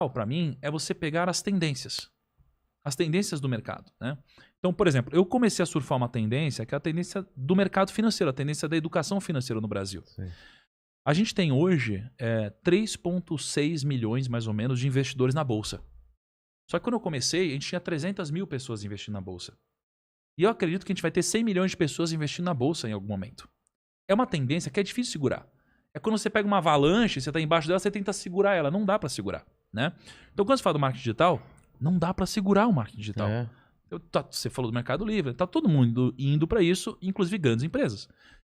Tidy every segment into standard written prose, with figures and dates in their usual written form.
para mim é você pegar as tendências do mercado, né? Então, por exemplo, eu comecei a surfar uma tendência que é a tendência do mercado financeiro, a tendência da educação financeira no Brasil. Sim. A gente tem hoje 3,6 milhões, mais ou menos, de investidores na Bolsa. Só que quando eu comecei, a gente tinha 300 mil pessoas investindo na Bolsa. E eu acredito que a gente vai ter 100 milhões de pessoas investindo na Bolsa em algum momento. É uma tendência que é difícil segurar. É quando você pega uma avalanche, você está embaixo dela, você tenta segurar ela. Não dá para segurar, né? Então, quando você fala do marketing digital, não dá para segurar o marketing digital. Você falou do Mercado Livre, tá todo mundo indo para isso, inclusive grandes empresas.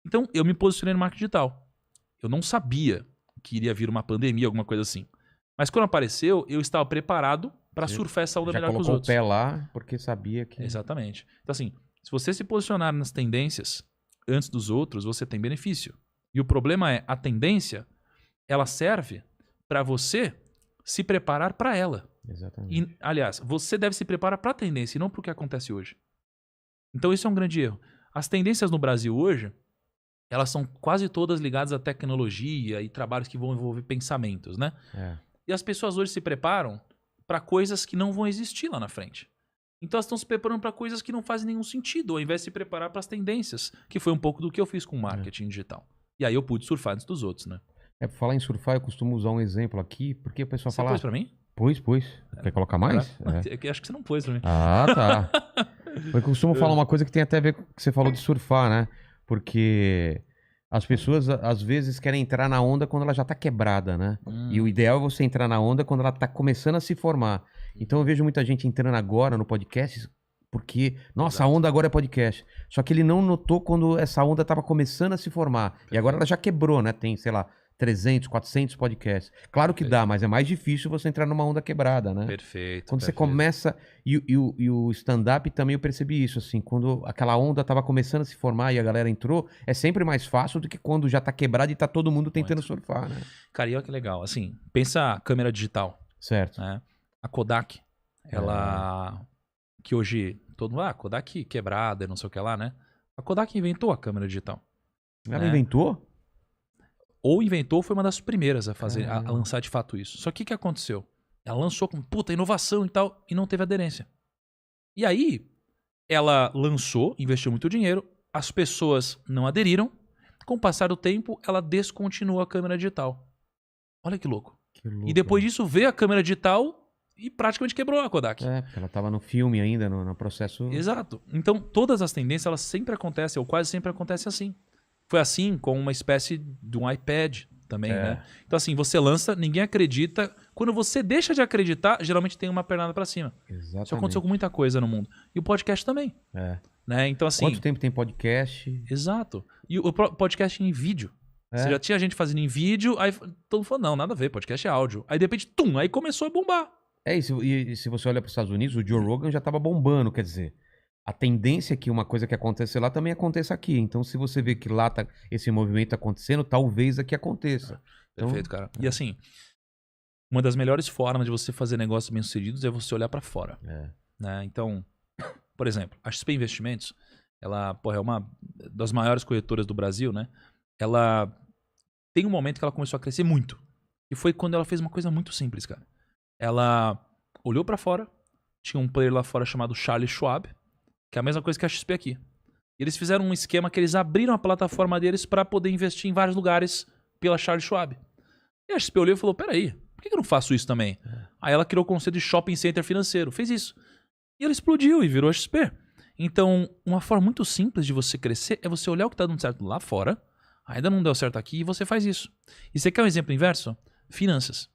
Então, eu me posicionei no marketing digital. Eu não sabia que iria vir uma pandemia, alguma coisa assim. Mas quando apareceu, eu estava preparado para surfar essa onda melhor que os outros. Já colocou o pé lá porque sabia que... Exatamente. Então, assim, se você se posicionar nas tendências antes dos outros, você tem benefício. E o problema é, a tendência, ela serve para você se preparar para ela. Exatamente. E, aliás, você deve se preparar para a tendência e não para o que acontece hoje. Então, isso é um grande erro. As tendências no Brasil hoje, elas são quase todas ligadas à tecnologia e trabalhos que vão envolver pensamentos, né? E as pessoas hoje se preparam para coisas que não vão existir lá na frente. Então elas estão se preparando para coisas que não fazem nenhum sentido, ao invés de se preparar para as tendências, que foi um pouco do que eu fiz com marketing digital. E aí eu pude surfar antes dos outros, né? Pra falar em surfar, eu costumo usar um exemplo aqui, porque o pessoal fala... Você pôs pra mim? Pôs. Quer colocar mais? Acho que você não pôs pra mim. Ah, tá. Eu costumo falar uma coisa que tem até a ver com o que você falou de surfar, né? Porque as pessoas, às vezes, querem entrar na onda quando ela já tá quebrada, né? E o ideal é você entrar na onda quando ela tá começando a se formar. Então eu vejo muita gente entrando agora no podcast porque, nossa, a onda agora é podcast. Só que ele não notou quando essa onda tava começando a se formar. Perfeito. E agora ela já quebrou, né? Tem, sei lá, 300, 400 podcasts. Claro que dá, mas é mais difícil você entrar numa onda quebrada, né? Perfeito. Quando você começa... E o stand-up também eu percebi isso, assim. Quando aquela onda tava começando a se formar e a galera entrou, é sempre mais fácil do que quando já tá quebrado e tá todo mundo tentando surfar, né? Cara, e olha que legal. Assim, pensa a câmera digital. Certo. Né? A Kodak, ela... Que hoje todo mundo... Kodak quebrada, não sei o que lá, né? A Kodak inventou a câmera digital. Ela inventou? Ou inventou, foi uma das primeiras a fazer, a lançar de fato isso. Só que o que aconteceu? Ela lançou com puta inovação e tal, e não teve aderência. E aí, ela lançou, investiu muito dinheiro, as pessoas não aderiram, com o passar do tempo, ela descontinuou a câmera digital. Olha que louco. E depois disso veio a câmera digital e praticamente quebrou a Kodak. Porque ela estava no filme ainda, no processo... Exato. Então, todas as tendências, elas sempre acontecem, ou quase sempre acontecem assim. Foi assim com uma espécie de um iPad também, né? Então assim, você lança, ninguém acredita. Quando você deixa de acreditar, geralmente tem uma pernada pra cima. Exatamente. Isso aconteceu com muita coisa no mundo. E o podcast também. Né? Então assim... Quanto tempo tem podcast? Exato. E o podcast em vídeo. Você já tinha gente fazendo em vídeo, aí todo mundo falou, não, nada a ver, podcast é áudio. Aí de repente, aí começou a bombar. E se você olha para os Estados Unidos, o Joe Rogan já tava bombando, quer dizer... A tendência é que uma coisa que acontece lá também aconteça aqui. Então, se você vê que lá tá esse movimento acontecendo, talvez aqui aconteça. Perfeito, cara. E assim, uma das melhores formas de você fazer negócios bem-sucedidos é você olhar para fora. Né? Então, por exemplo, a XP Investimentos, ela é uma das maiores corretoras do Brasil, né? Ela tem um momento que ela começou a crescer muito. E foi quando ela fez uma coisa muito simples, cara. Ela olhou para fora, tinha um player lá fora chamado Charles Schwab, que é a mesma coisa que a XP aqui. E eles fizeram um esquema que eles abriram a plataforma deles para poder investir em vários lugares pela Charles Schwab. E a XP olhou e falou, peraí, por que eu não faço isso também? Aí ela criou o conceito de shopping center financeiro, fez isso. E ela explodiu e virou a XP. Então, uma forma muito simples de você crescer é você olhar o que está dando certo lá fora, ainda não deu certo aqui e você faz isso. E você quer um exemplo inverso? Finanças.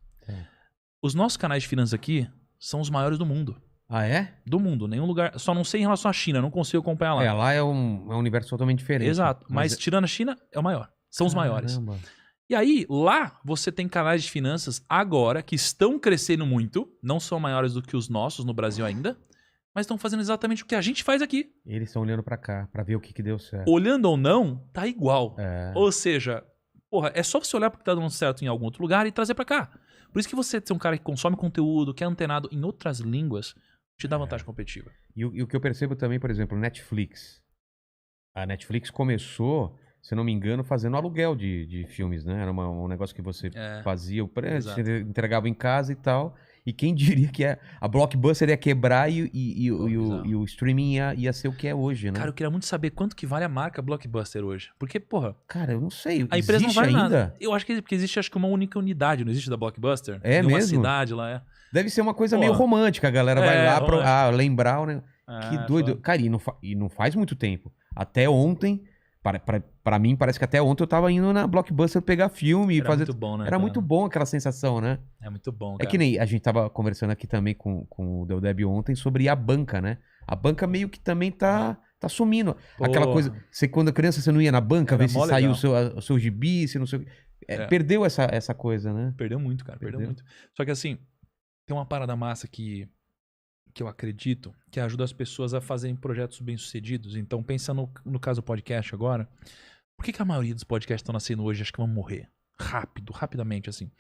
Os nossos canais de finanças aqui são os maiores do mundo. Ah, é? Do mundo, nenhum lugar. Só não sei em relação à China, não consigo acompanhar lá. Lá é um universo totalmente diferente. Exato, mas tirando a China, é o maior. São os maiores. E aí, lá, você tem canais de finanças agora que estão crescendo muito, não são maiores do que os nossos no Brasil ainda, mas estão fazendo exatamente o que a gente faz aqui. Eles estão olhando pra cá, pra ver o que deu certo. Olhando ou não, tá igual. Ou seja, porra, é só você olhar porque tá dando certo em algum outro lugar e trazer pra cá. Por isso que você ser um cara que consome conteúdo, que é antenado em outras línguas, te dá vantagem competitiva. E o que eu percebo também, por exemplo, Netflix. A Netflix começou, se não me engano, fazendo aluguel de filmes, né? Era um negócio que você fazia, você entregava em casa e tal. E quem diria que a Blockbuster ia quebrar e o streaming ia ser o que é hoje, né? Cara, eu queria muito saber quanto que vale a marca Blockbuster hoje. Porque, porra... Cara, eu não sei. A empresa não vale ainda? nada. Eu acho que porque existe acho que uma única unidade, não existe da Blockbuster? É em uma mesmo? cidade lá, Deve ser uma coisa meio romântica, a galera vai lá pra lembrar o negócio. Que doido. Cara, e não faz muito tempo. Até ontem, pra mim, parece que até ontem eu tava indo na Blockbuster pegar filme. Era muito bom, né? Era muito bom aquela sensação, né? É muito bom, cara. É que nem a gente tava conversando aqui também com o Del Deb ontem sobre a banca, né? A banca meio que também tá sumindo. Pô. Aquela coisa, você quando criança você não ia na banca ver se saiu o seu gibi, se não sei... Perdeu essa coisa, né? Perdeu muito, cara. Perdeu muito. Só que assim, tem uma parada massa que eu acredito que ajuda as pessoas a fazerem projetos bem-sucedidos. Então, pensa no caso do podcast agora. Por que a maioria dos podcasts estão nascendo hoje acho que vão morrer? Rapidamente, assim.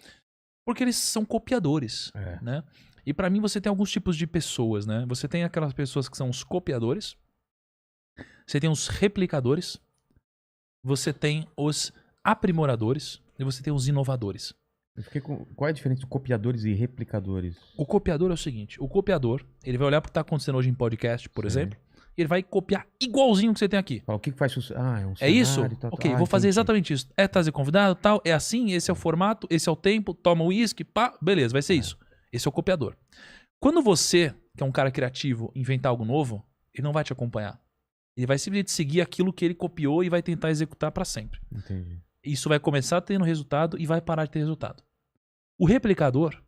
Porque eles são copiadores, né? E pra mim você tem alguns tipos de pessoas, né? Você tem aquelas pessoas que são os copiadores. Você tem os replicadores. Você tem os aprimoradores. E você tem os inovadores. Qual é a diferença de copiadores e replicadores? O copiador é o seguinte, o copiador, ele vai olhar pro que tá acontecendo hoje em podcast, por exemplo, e ele vai copiar igualzinho o que você tem aqui. O que faz sucesso? É um cenário, é isso? Ok, vou fazer exatamente isso. É trazer convidado, tal, é assim, esse é o formato, esse é o tempo, toma o uísque, pá, beleza, vai ser isso. Esse é o copiador. Quando você, que é um cara criativo, inventar algo novo, ele não vai te acompanhar. Ele vai simplesmente seguir aquilo que ele copiou e vai tentar executar para sempre. Entendi. Isso vai começar tendo resultado e vai parar de ter resultado. O replicador,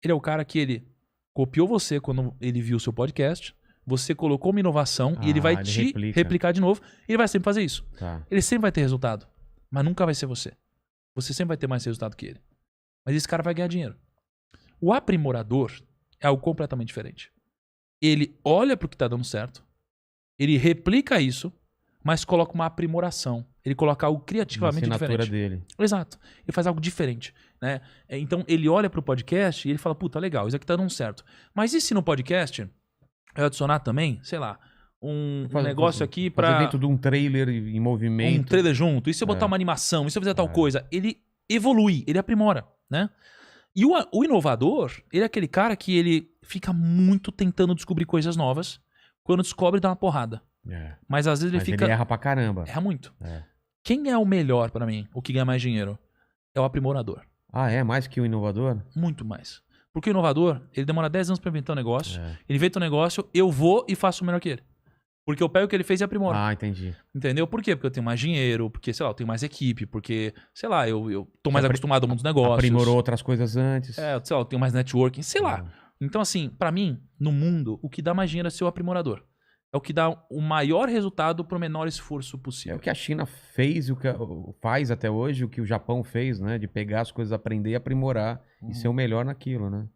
ele é o cara que ele copiou você quando ele viu o seu podcast, você colocou uma inovação e ele vai te replicar de novo e ele vai sempre fazer isso. Tá. Ele sempre vai ter resultado, mas nunca vai ser você. Você sempre vai ter mais resultado que ele. Mas esse cara vai ganhar dinheiro. O aprimorador é algo completamente diferente. Ele olha para o que está dando certo, ele replica isso, mas coloca uma aprimoração. Ele coloca algo criativamente diferente. Dele. Exato. Ele faz algo diferente, né? Então ele olha pro podcast e ele fala, puta, legal, isso aqui tá dando certo. Mas e se no podcast eu adicionar também, sei lá, um negócio aqui pra... Fazer dentro de um trailer em movimento. Um trailer junto. E se eu botar uma animação? E se eu fizer tal coisa? Ele evolui, ele aprimora, né? E o inovador, ele é aquele cara que ele fica muito tentando descobrir coisas novas. Quando descobre, dá uma porrada. Mas às vezes ele erra pra caramba. Erra muito. Quem é o melhor pra mim, o que ganha mais dinheiro? É o aprimorador. É mais que o inovador? Muito mais. Porque o inovador, ele demora 10 anos pra inventar um negócio. Ele inventa um negócio, eu vou e faço o melhor que ele. Porque eu pego o que ele fez e aprimoro. Entendi. Entendeu? Por quê? Porque eu tenho mais dinheiro, porque, sei lá, eu tenho mais equipe, porque, sei lá, eu tô mais acostumado ao mundo dos negócios. Aprimorou outras coisas antes. Sei lá, eu tenho mais networking, sei lá. Então, assim, pra mim, no mundo, o que dá mais dinheiro é ser o aprimorador. É o que dá o maior resultado pro menor esforço possível. É o que a China fez, o que faz até hoje, o que o Japão fez, né? De pegar as coisas, aprender e aprimorar e ser o melhor naquilo, né?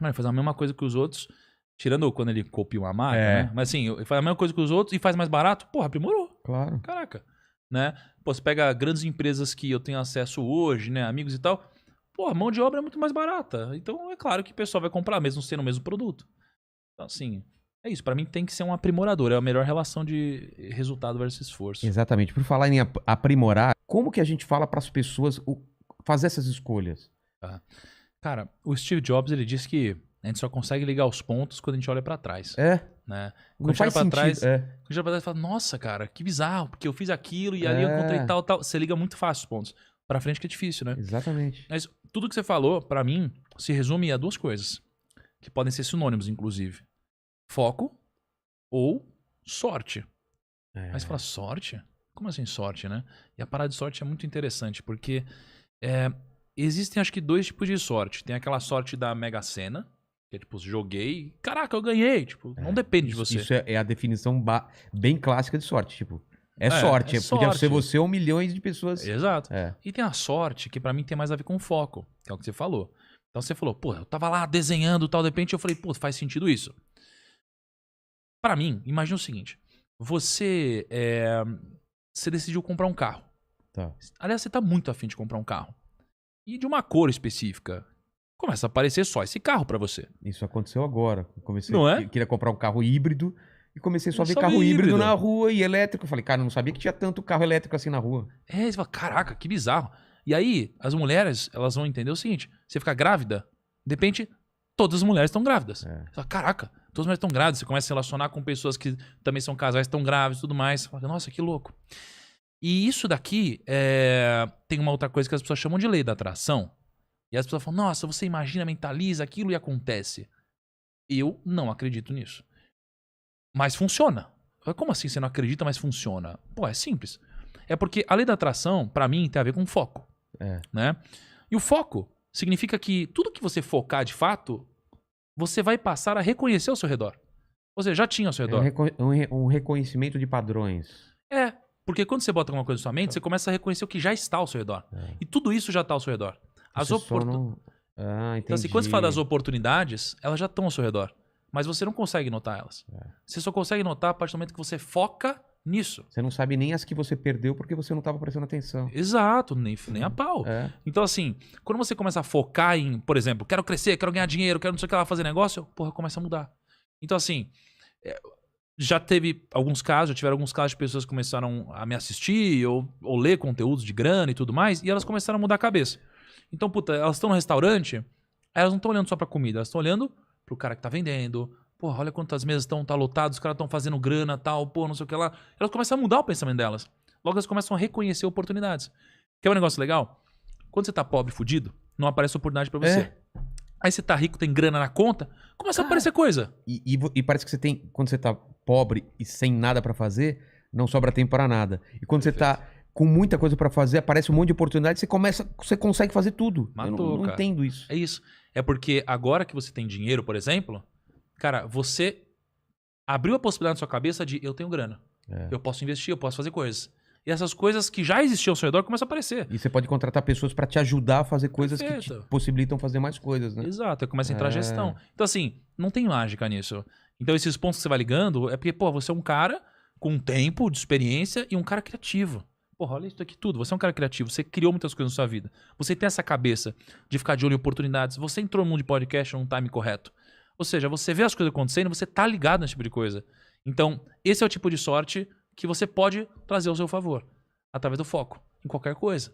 Ele faz a mesma coisa que os outros, tirando quando ele copia uma marca, né? Mas assim, ele faz a mesma coisa que os outros e faz mais barato, porra, aprimorou. Claro. Caraca. Né? Pô, você pega grandes empresas que eu tenho acesso hoje, né? Amigos e tal. Pô, a mão de obra é muito mais barata. Então é claro que o pessoal vai comprar, mesmo sendo o mesmo produto. Então, assim... É isso, pra mim tem que ser um aprimorador, é a melhor relação de resultado versus esforço. Exatamente. Por falar em aprimorar, como que a gente fala para as pessoas fazer essas escolhas? Cara, o Steve Jobs, ele disse que a gente só consegue ligar os pontos quando a gente olha pra trás. Né? Quando não faz sentido. Quando a gente olha pra trás e fala, nossa, cara, que bizarro, porque eu fiz aquilo e ali eu encontrei tal. Você liga muito fácil os pontos. Pra frente que é difícil, né? Exatamente. Mas tudo que você falou, pra mim, se resume a duas coisas, que podem ser sinônimos, inclusive. Foco ou sorte. Mas você fala sorte? Como assim sorte, né? E a parada de sorte é muito interessante, porque existem acho que dois tipos de sorte. Tem aquela sorte da Mega Sena, que é tipo, joguei, caraca, eu ganhei. Tipo, não depende de você. Isso é a definição bem clássica de sorte, tipo. Sorte. Podia ser você ou milhões de pessoas. Exato. E tem a sorte, que pra mim tem mais a ver com foco, que é o que você falou. Então você falou, pô, eu tava lá desenhando tal, de repente eu falei, pô, faz sentido isso. Pra mim, imagina o seguinte. Você decidiu comprar um carro. Aliás, você tá muito afim de comprar um carro. E de uma cor específica. Começa a aparecer só esse carro pra você. Isso aconteceu agora. Não é? Queria comprar um carro híbrido e comecei só a ver carro híbrido na rua e elétrico. Eu falei, cara, eu não sabia que tinha tanto carro elétrico assim na rua. Você fala, caraca, que bizarro. E aí, as mulheres, elas vão entender o seguinte. Você fica grávida, de repente, todas as mulheres estão grávidas. Você fala, caraca, todas as mulheres estão grávidas. Você começa a se relacionar com pessoas que também são casais, estão grávidas e tudo mais. Você fala, nossa, que louco. E isso daqui tem uma outra coisa que as pessoas chamam de lei da atração. E as pessoas falam, nossa, você imagina, mentaliza aquilo e acontece. Eu não acredito nisso. Mas funciona. Como assim você não acredita, mas funciona? Pô, é simples. É porque a lei da atração, pra mim, tem a ver com foco. Né? E o foco significa que tudo que você focar de fato, você vai passar a reconhecer ao seu redor. Ou seja, já tinha ao seu redor. Um reconhecimento de padrões. Porque quando você bota alguma coisa na sua mente, você começa a reconhecer o que já está ao seu redor. E tudo isso já está ao seu redor. Então, assim, quando você fala das oportunidades, elas já estão ao seu redor. Mas você não consegue notar elas. Você só consegue notar a partir do momento que você foca nisso. Você não sabe nem as que você perdeu porque você não estava prestando atenção. Exato, nem a pau. Então, assim, quando você começa a focar em, por exemplo, quero crescer, quero ganhar dinheiro, quero não sei o que lá, fazer negócio, porra, começa a mudar. Então, assim, já teve alguns casos, já tiveram alguns casos de pessoas que começaram a me assistir ou ler conteúdos de grana e tudo mais, e elas começaram a mudar a cabeça. Então, puta, elas estão no restaurante, elas não estão olhando só pra comida, elas estão olhando pro cara que tá vendendo. Porra, olha quantas mesas estão lotadas, os caras estão fazendo grana, tal, pô, não sei o que lá. Elas começam a mudar o pensamento delas. Logo elas começam a reconhecer oportunidades. Quer um negócio legal? Quando você tá pobre, fudido, não aparece oportunidade pra você. Aí você tá rico, tem grana na conta, começa a aparecer coisa. E parece que você tem, quando você tá pobre e sem nada pra fazer, não sobra tempo pra nada. E quando você tá com muita coisa pra fazer, aparece um monte de oportunidade, você consegue fazer tudo. Matou, eu não entendo isso. É isso. É porque agora que você tem dinheiro, por exemplo, cara, você abriu a possibilidade na sua cabeça de eu tenho grana. Eu posso investir, eu posso fazer coisas. E essas coisas que já existiam ao seu redor começam a aparecer. E você pode contratar pessoas pra te ajudar a fazer coisas que te possibilitam fazer mais coisas, né? Exato, aí começa a entrar gestão. Então, assim, não tem mágica nisso. Então, esses pontos que você vai ligando é porque, pô, você é um cara com tempo de experiência e um cara criativo. Porra, olha isso aqui tudo. Você é um cara criativo, você criou muitas coisas na sua vida. Você tem essa cabeça de ficar de olho em oportunidades. Você entrou no mundo de podcast num time correto. Ou seja, você vê as coisas acontecendo, você tá ligado nesse tipo de coisa. Então, esse é o tipo de sorte que você pode trazer ao seu favor. Através do foco, em qualquer coisa.